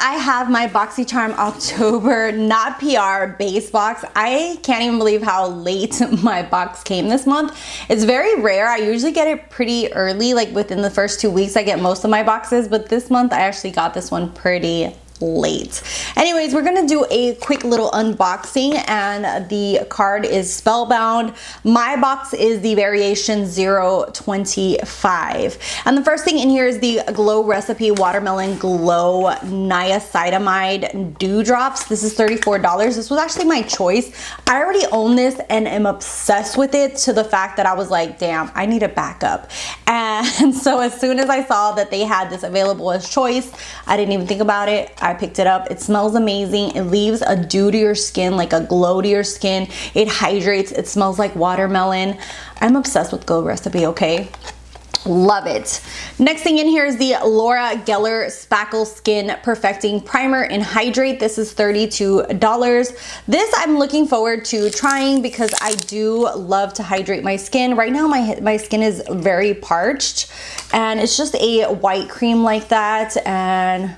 I have my Boxycharm October Not PR base box. I can't even believe how late my box came this month. It's very rare. I usually get it pretty early, like within the first 2 weeks I get most of my boxes, but this month I actually got this one pretty late. Anyways, we're gonna do a quick little unboxing, and the card is spellbound. My box is the variation 025, and the first thing in here is the Glow Recipe Watermelon Glow Niacinamide Dewdrops. This is $34. This was actually my choice. I already own this and am obsessed with it, to the fact that I was like, damn, I need a backup. And so as soon as I saw that they had this available as choice, I didn't even think about it. I picked it up. It smells amazing. It leaves a dew to your skin, like a glow to your skin. It hydrates. It smells like watermelon. I'm obsessed with Glow Recipe, okay? Love it. Next thing in here is the Laura Geller Spackle Skin Perfecting Primer and Hydrate. This is $32. This I'm looking forward to trying because I do love to hydrate my skin. Right now my skin is very parched, and it's just a white cream like that, and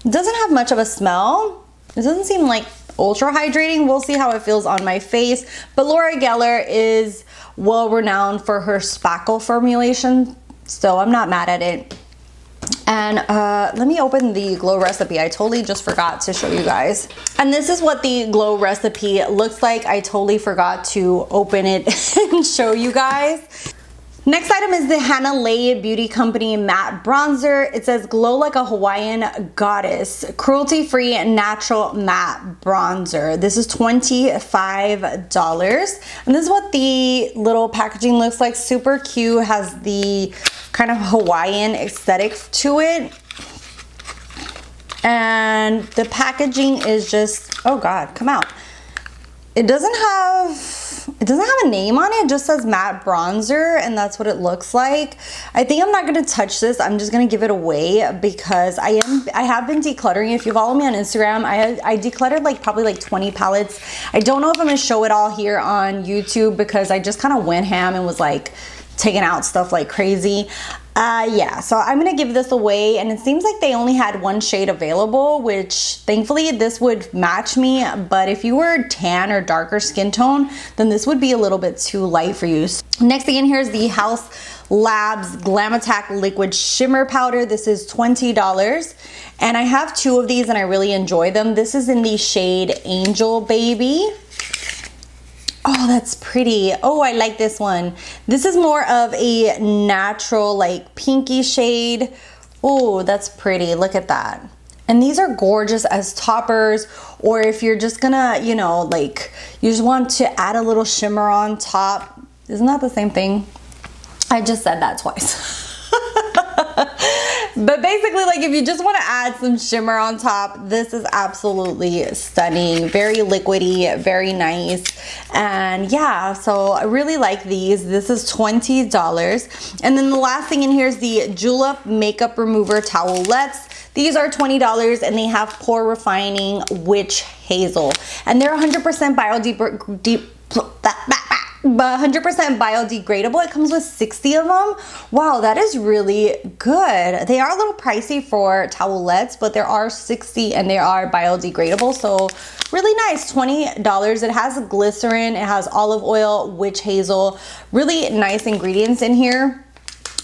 it doesn't have much of a smell. It doesn't seem like ultra hydrating. We'll see how it feels on my face. But Laura Geller is well renowned for her spackle formulation, so I'm not mad at it. And let me open the Glow Recipe. I totally just forgot to show you guys. And this is what the Glow Recipe looks like. I totally forgot to open it and show you guys. Next item is the Hannah Lay Beauty Company Matte Bronzer. It says glow like a Hawaiian goddess, cruelty-free natural matte bronzer. This is $25. And this is what the little packaging looks like. Super cute, has the kind of Hawaiian aesthetic to it. And the packaging is just, oh God, come out. It doesn't have a name on it. It just says matte bronzer, and that's what it looks like. I think I'm not gonna touch this. I'm just gonna give it away because I have been decluttering. If you follow me on Instagram, I decluttered like probably like 20 palettes. I don't know if I'm gonna show it all here on YouTube because I just kind of went ham and was like taking out stuff like crazy. Yeah, so I'm gonna give this away, and it seems like they only had one shade available, which thankfully this would match me, but if you were tan or darker skin tone, then this would be a little bit too light for you. Next thing in here is the House Labs Glam Attack Liquid Shimmer Powder. This is $20, and I have two of these and I really enjoy them. This is in the shade Angel Baby. Oh, that's pretty. Oh, I like this one. This is more of a natural, like pinky shade. Oh, that's pretty. Look at that. And these are gorgeous as toppers, or if you're just gonna, you know, like you just want to add a little shimmer on top. Isn't that the same thing? I just said that twice. But basically, like if you just want to add some shimmer on top, this is absolutely stunning. Very liquidy, very nice. And yeah, so I really like these. This is $20. And then the last thing in here is the Julep Makeup Remover Towelettes. These are $20, and they have pore refining witch hazel. And they're 100% biodegradable. It comes with 60 of them. Wow, that is really good. They are a little pricey for towelettes, but there are 60 and they are biodegradable, so really nice. $20. It has glycerin, it has olive oil, witch hazel, really nice ingredients in here.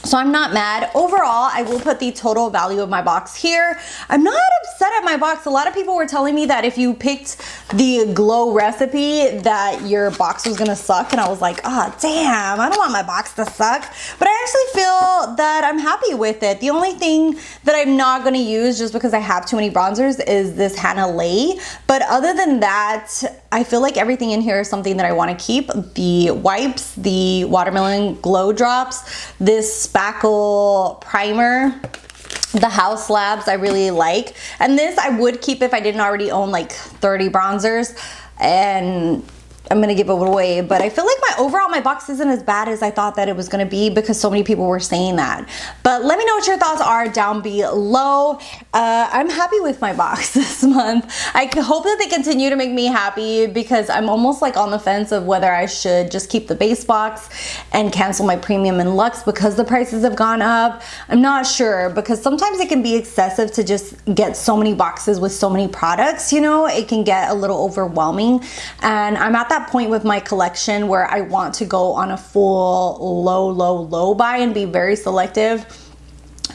So I'm not mad. Overall, I will put the total value of my box here. I'm not upset at my box. A lot of people were telling me that if you picked the Glow Recipe that your box was gonna suck, and I was like, ah, oh, damn, I don't want my box to suck. But I actually feel that I'm happy with it. The only thing that I'm not gonna use, just because I have too many bronzers, is this Hannah Lay. But other than that, I feel like everything in here is something that I wanna keep. The wipes, the Watermelon Glow Drops, this Spackle Primer, the House Labs I really like, and this I would keep if I didn't already own like 30 bronzers. And I'm gonna give it away, but I feel like my box isn't as bad as I thought that it was gonna be because so many people were saying that. But let me know what your thoughts are down below. I'm happy with my box this month. I hope that they continue to make me happy because I'm almost like on the fence of whether I should just keep the base box and cancel my premium and luxe because the prices have gone up. I'm not sure because sometimes it can be excessive to just get so many boxes with so many products, you know, it can get a little overwhelming. And I'm at that point with my collection where I want to go on a full low buy and be very selective.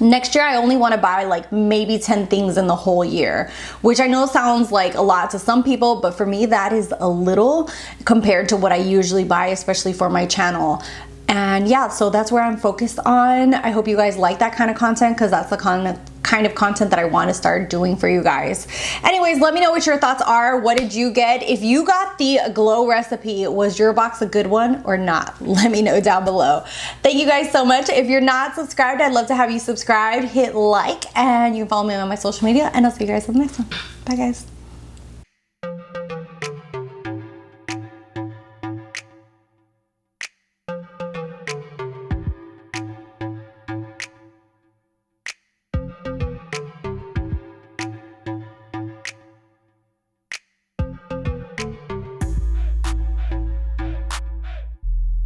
Next year, I only want to buy like maybe 10 things in the whole year, which I know sounds like a lot to some people, but for me, that is a little compared to what I usually buy, especially for my channel. And yeah, so that's where I'm focused on. I hope you guys like that kind of content because that's the kind of content that I want to start doing for you guys. Anyways, let me know what your thoughts are. What did you get? If you got the glow recipe, was your box a good one or not? Let me know down below. Thank you guys so much. If you're not subscribed, I'd love to have you subscribed. Hit like and you can follow me on my social media and I'll see you guys in the next one. Bye guys.